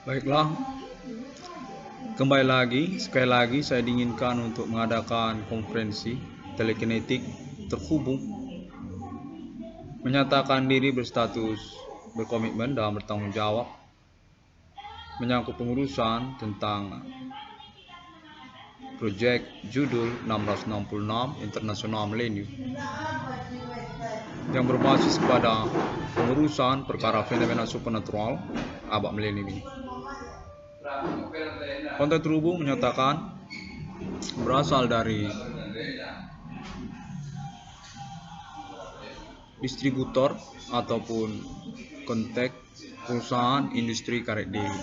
Baiklah, kembali lagi, sekali lagi saya diinginkan untuk mengadakan konferensi telekinetik terhubung, menyatakan diri berstatus berkomitmen dan bertanggung jawab menyangkut pengurusan tentang proyek judul 1666 International Millennium yang berbasis pada pengurusan perkara fenomena supernatural abad milenium ini. Konten terhubung menyatakan berasal dari distributor ataupun kontak perusahaan industri karet deli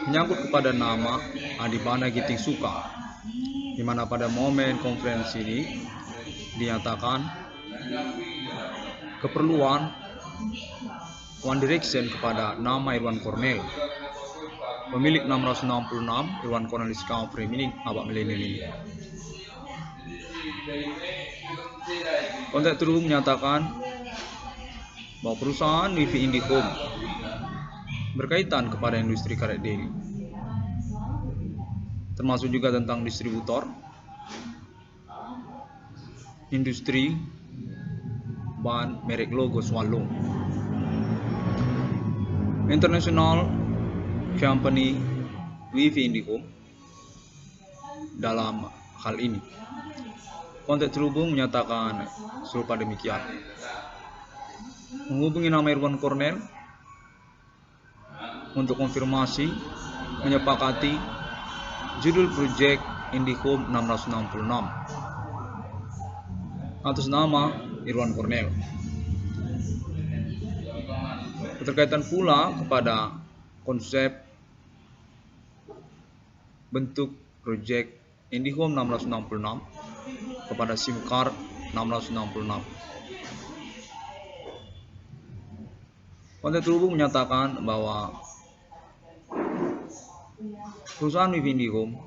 menyangkut kepada nama Adibana Giting Suka, di mana pada momen konferensi ini dinyatakan keperluan One Direction kepada nama Irwan Cornell, pemilik 666 Irwan Cornell Discovery Mining abad milenium ini. Kontak terhubung menyatakan bahwa perusahaan Wifi Indihome berkaitan kepada industri karet deli, termasuk juga tentang distributor, industri ban merek logo Swallow, International Company Wifi Indihome dalam hal ini. Kontak terhubung menyatakan serupa demikian. Menghubungi nama Irwan Cornell untuk konfirmasi menyepakati judul proyek Indihome 666 atas nama Irwan Cornell. Berkaitan pula kepada konsep bentuk proyek Indihome 1666 kepada SIM card 1666. Kontak terhubung menyatakan bahwa perusahaan Wifi Indihome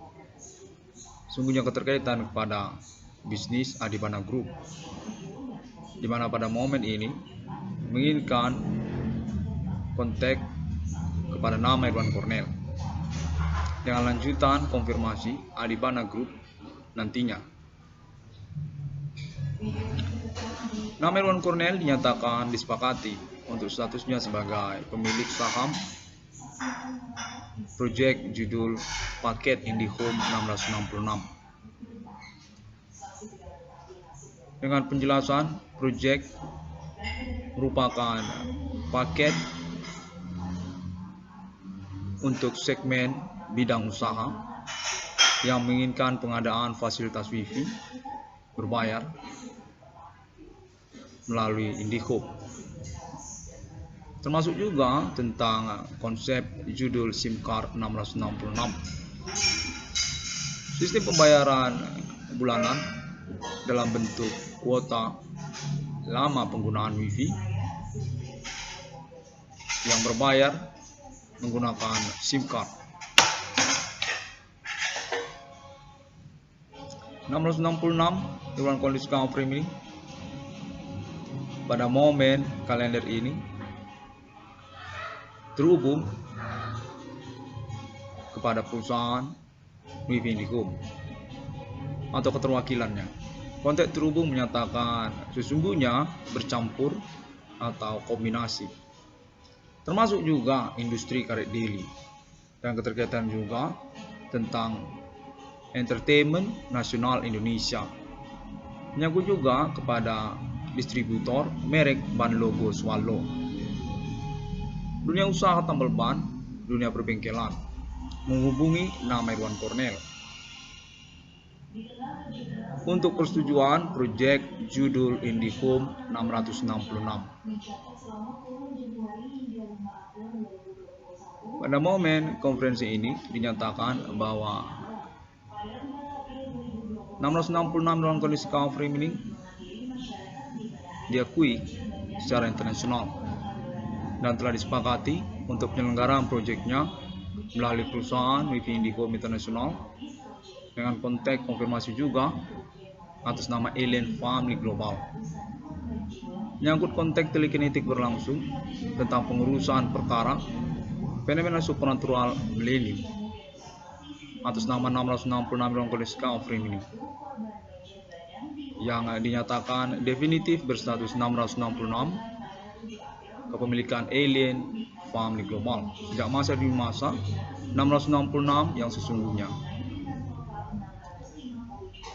sungguhnya keterkaitan kepada bisnis Adibana Group, di mana pada momen ini menginginkan kontak kepada nama Irwan Cornell dengan lanjutan konfirmasi Adibana Group nantinya. Nama Irwan Cornell dinyatakan disepakati untuk statusnya sebagai pemilik saham proyek judul paket Indihome 1666 dengan penjelasan proyek merupakan paket untuk segmen bidang usaha yang menginginkan pengadaan fasilitas Wifi berbayar melalui Indihome, termasuk juga tentang konsep judul SIM card 666, sistem pembayaran bulanan dalam bentuk kuota lama penggunaan Wifi yang berbayar menggunakan SIM card. 666 Irwan Cornell Discovery Mining pada momen kalender ini terhubung kepada perusahaan Wifi Indihome atau keterwakilannya. Kontak terhubung menyatakan sesungguhnya bercampur atau kombinasi, termasuk juga industri karet deli dan keterkaitan juga tentang entertainment nasional Indonesia, menyangkut juga kepada distributor merek ban logo Swallow, dunia usaha tambal ban, dunia perbengkelan, menghubungi nama Irwan Cornell untuk persetujuan proyek judul Indihome 666. Pada momen konferensi ini dinyatakan bahwa 666 Irwan Cornell Discovery Mining diakui secara internasional dan telah disepakati untuk penyelenggaraan proyeknya melalui perusahaan Wifi Indihome International dengan kontak konfirmasi juga atas nama Alien Family Global. Menyangkut kontak telekinetik berlangsung tentang pengurusan perkara fenomena supernatural milenium atas nama 666 ruang kondisi offering ini yang dinyatakan definitif berstatus 666 kepemilikan alien family global sejak masa demi masa 666 yang sesungguhnya.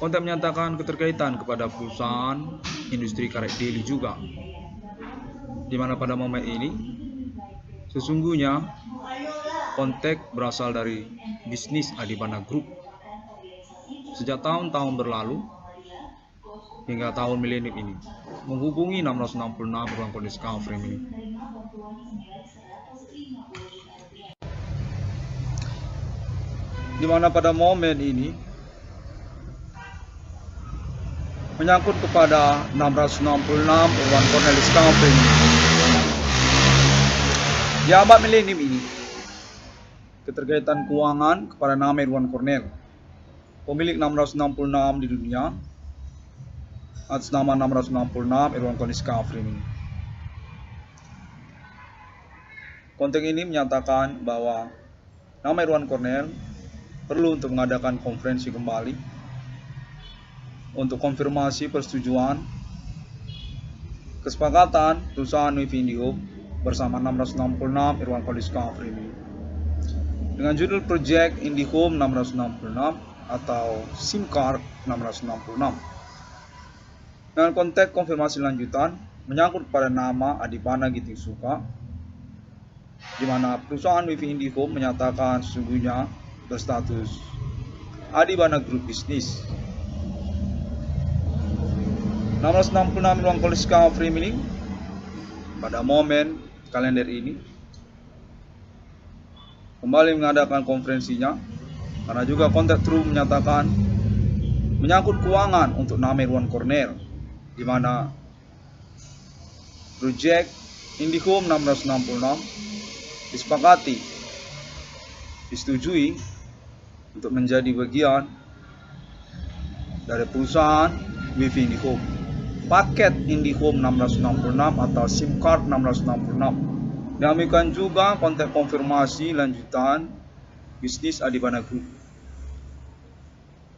Konten menyatakan keterkaitan kepada perusahaan industri karet daily juga, di mana pada momen ini sesungguhnya kontak berasal dari bisnis Adibana Group sejak tahun-tahun berlalu hingga tahun milenium ini menghubungi 666 ruang kondisi offering ini. Di mana pada momen ini menyangkut kepada 666 Irwan Cornel offering ini. Di abad milenium ini keterkaitan keuangan kepada nama Irwan Cornel, pemilik 666 di dunia atas nama 666 Irwan Cornel offering ini. Konteks ini menyatakan bahwa nama Irwan Cornel perlu untuk mengadakan konferensi kembali untuk konfirmasi persetujuan kesepakatan perusahaan Wifi Indihome bersama 666 Irwan Cornel offering ini dengan judul Project Indihome 666 atau SIM card 666. Dengan konteks konfirmasi lanjutan menyangkut pada nama Adibana Giting Suka, di mana perusahaan Wifi Indihome menyatakan sesungguhnya berstatus Adibana Group Business. 666 ruang kondisi offering ini pada momen kalender ini kembali mengadakan konferensinya karena juga konteks true menyatakan menyangkut keuangan untuk nama Irwan Cornel, di mana Project Indihome 666 disepakati, disetujui untuk menjadi bagian dari perusahaan Wifi Indihome. Paket Indihome 666 atau SIM card 666. Demikian juga konteks konfirmasi lanjutan bisnis Adibana Group,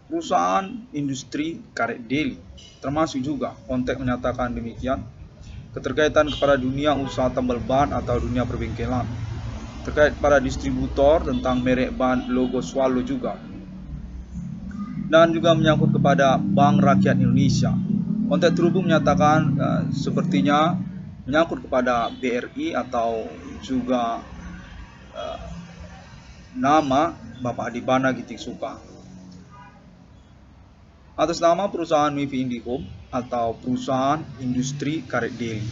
perusahaan industri karet daily, termasuk juga konteks menyatakan demikian keterkaitan kepada dunia usaha tambal ban atau dunia perbengkelan, terkait pada distributor tentang merek ban logo Swallow juga, dan juga menyangkut kepada Bank Rakyat Indonesia. Konteks terhubung menyatakan sepertinya menyangkut kepada BRI atau juga nama Bapak Adibana Giting Suka atas nama perusahaan Wifi Indihome atau perusahaan industri karet daily.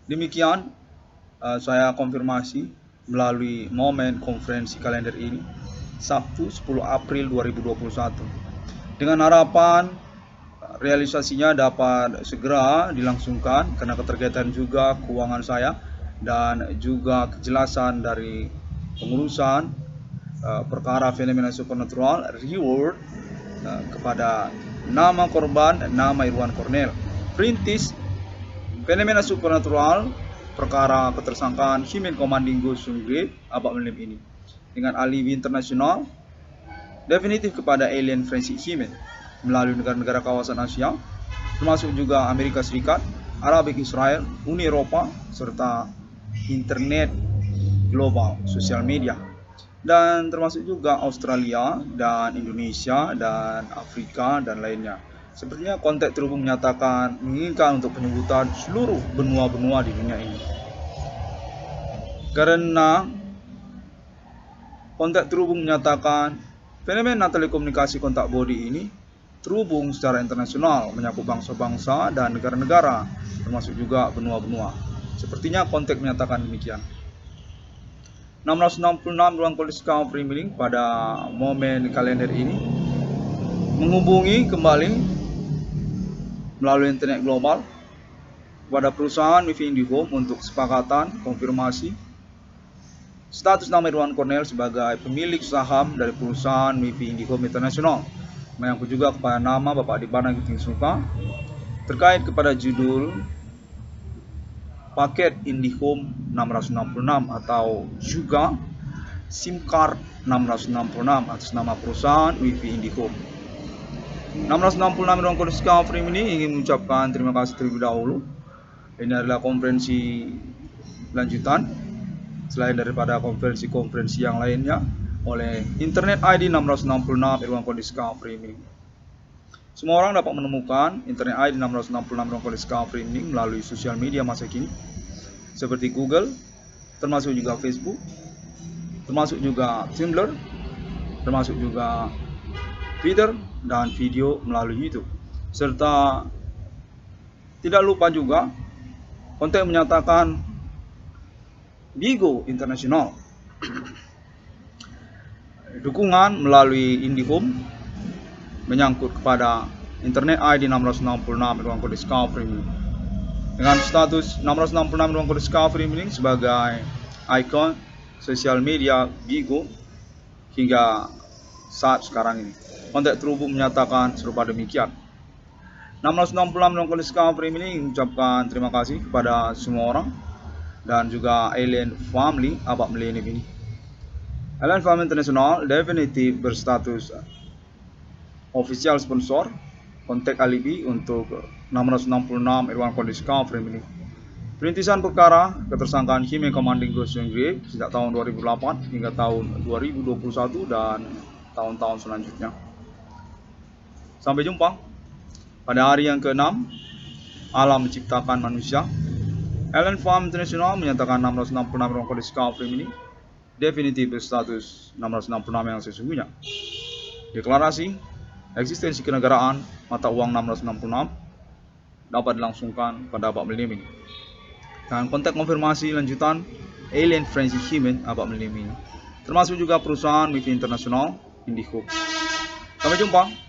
Demikian saya konfirmasi melalui momen konferensi kalender ini Sabtu 10 April 2021 dengan harapan realisasinya dapat segera dilangsungkan karena keterkaitan juga keuangan saya dan juga kejelasan dari pengurusan perkara fenomena supernatural reward kepada nama korban nama Irwan Cornel, perintis fenomena supernatural perkara ketersangkaan Himen Komandingo Sunggrave abad milenium ini dengan alibi internasional definitif kepada alien Francis Himen melalui negara-negara kawasan Asia termasuk juga Amerika Serikat, Arabik Israel, Uni Eropa serta internet global, sosial media, dan termasuk juga Australia dan Indonesia dan Afrika dan lainnya. Sepertinya konteks terhubung menyatakan menginginkan untuk penyebutan seluruh benua-benua di dunia ini. Karena konteks terhubung menyatakan fenomena telekomunikasi kontak body ini terhubung secara internasional menyakup bangsa-bangsa dan negara-negara termasuk juga benua-benua. Sepertinya konteks menyatakan demikian. 666 ruang kondisi offering link pada momen kalender ini menghubungi kembali melalui internet global kepada perusahaan Wifi Indihome untuk kesepakatan konfirmasi status nama Irwan Cornel sebagai pemilik saham dari perusahaan Wifi Indihome International, menyangkut juga kepada nama Bapak Adibana Giting Suka terkait kepada judul paket IndiHome 666 atau juga SIM card 666 atas nama perusahaan WiFi IndiHome. 666 ruang kode Discovery ini ingin mengucapkan terima kasih terlebih dahulu. Ini adalah konferensi lanjutan selain daripada konferensi yang lainnya oleh Internet ID 666 ruang kode Discovery ini. Semua orang dapat menemukan Internet ID 666 ruang kode Discovery ini melalui sosial media masa kini seperti Google, termasuk juga Facebook, termasuk juga Tumblr, termasuk juga Twitter, dan video melalui YouTube. Serta tidak lupa juga konten menyatakan Bigo International. Dukungan melalui IndiHome menyangkut kepada Internet ID 666 ruang kode Discovery ini. Dengan status 666 ruang kode Discovery ini sebagai ikon sosial media Bigo hingga saat sekarang ini. Kontak terhubung menyatakan serupa demikian. 666 ruang kode Discovery ini mengucapkan terima kasih kepada semua orang dan juga Alien Family Abak Millennium ini. Alien Family International definitif berstatus official sponsor kontak alibi untuk 666 ruang kode Discovery ini. Perintisan perkara ketersangkaan Hime Commanding Ghost Grave sejak tahun 2008 hingga tahun 2021 dan tahun-tahun selanjutnya. Sampai jumpa pada hari yang ke-6 alam menciptakan manusia. Alien Farm International menyatakan 666 ruang kode Discovery ini definitif berstatus 666 yang sesungguhnya. Deklarasi eksistensi kenegaraan mata uang 666 dapat dilangsungkan pada Abak Millennium ini. Dan kontak konfirmasi lanjutan Alien Francis Human Abak Millennium ini, termasuk juga perusahaan WiFi International IndiHome. Sampai jumpa.